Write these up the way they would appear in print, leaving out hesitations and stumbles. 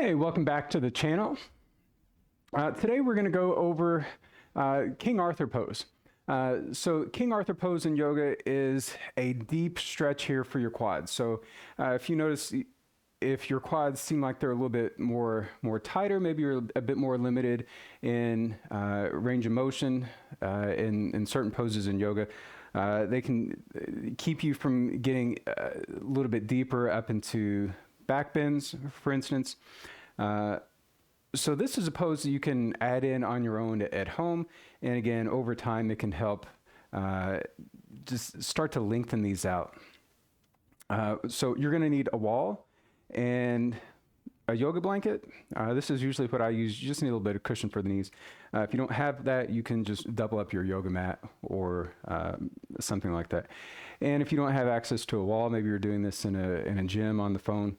Hey, welcome back to the channel. Today we're going to go over King Arthur pose. So King Arthur pose in yoga is a deep stretch here for your quads. So if you notice, if your quads seem like they're a little bit more tighter, maybe you're a bit more limited in range of motion in certain poses in yoga, they can keep you from getting a little bit deeper up into back bends, for instance. So this is a pose that you can add in on your own at home. And again, over time, it can help just start to lengthen these out. So you're going to need a wall and a yoga blanket. This is usually what I use. You just need a little bit of cushion for the knees. If you don't have that, you can just double up your yoga mat or something like that. And if you don't have access to a wall, maybe you're doing this in a gym on the phone.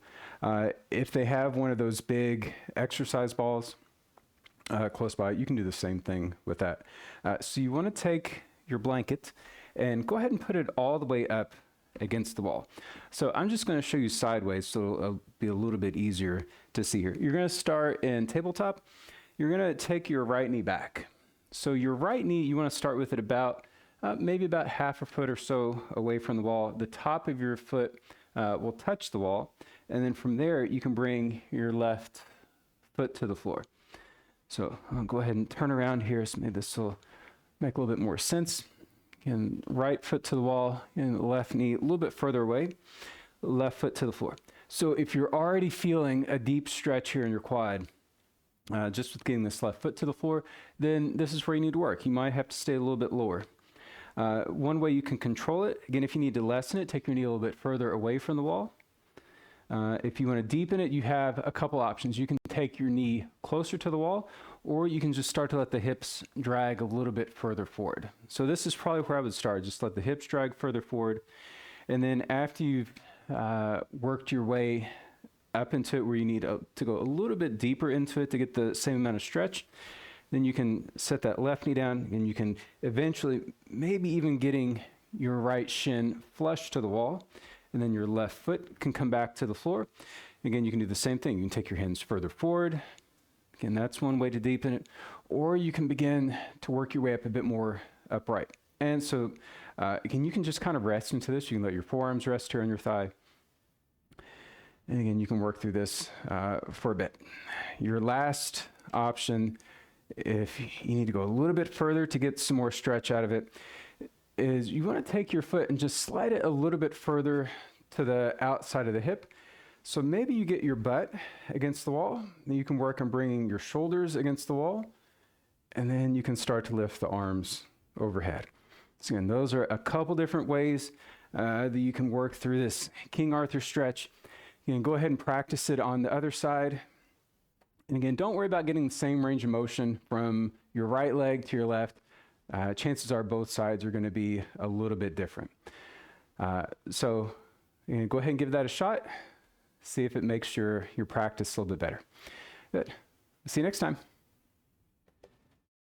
If they have one of those big exercise balls close by, you can do the same thing with that. So you want to take your blanket and go ahead and put it all the way up against the wall. So I'm just going to show you sideways so it'll be a little bit easier to see here. You're going to start in tabletop. You're going to take your right knee back. So your right knee, you want to start with it about maybe about half a foot or so away from the wall. The top of your foot will touch the wall. And then from there, you can bring your left foot to the floor. So I'll go ahead and turn around here so maybe this will make a little bit more sense. Again, right foot to the wall and left knee a little bit further away, left foot to the floor. So if you're already feeling a deep stretch here in your quad, just with getting this left foot to the floor, then this is where you need to work. You might have to stay a little bit lower. One way you can control it, again, if you need to lessen it, take your knee a little bit further away from the wall. If you want to deepen it, you have a couple options. You can take your knee closer to the wall, or you can just start to let the hips drag a little bit further forward. So this is probably where I would start. Just let the hips drag further forward. And then after you've worked your way up into it where you need to go a little bit deeper into it to get the same amount of stretch, then you can set that left knee down, and you can eventually maybe even getting your right shin flush to the wall, and then your left foot can come back to the floor. Again, you can do the same thing. You can take your hands further forward. Again, that's one way to deepen it. Or you can begin to work your way up a bit more upright. And so, again, you can just kind of rest into this. You can let your forearms rest here on your thigh. And again, you can work through this for a bit. Your last option, if you need to go a little bit further to get some more stretch out of it, is you want to take your foot and just slide it a little bit further to the outside of the hip. So maybe you get your butt against the wall, then you can work on bringing your shoulders against the wall, and then you can start to lift the arms overhead. So again, those are a couple different ways that you can work through this King Arthur stretch. You can go ahead and practice it on the other side. And again, don't worry about getting the same range of motion from your right leg to your left. Chances are both sides are going to be a little bit different. So go ahead and give that a shot. See if it makes your practice a little bit better. Good. See you next time.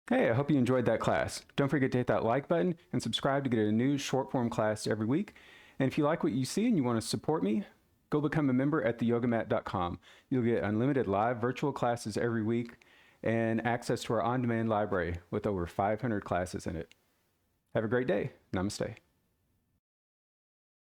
Hey, I hope you enjoyed that class. Don't forget to hit that like button and subscribe to get a new short form class every week. And if you like what you see and you want to support me, go become a member at theyogamat.com. You'll get unlimited live virtual classes every week and access to our on-demand library with over 500 classes in it. Have a great day. Namaste.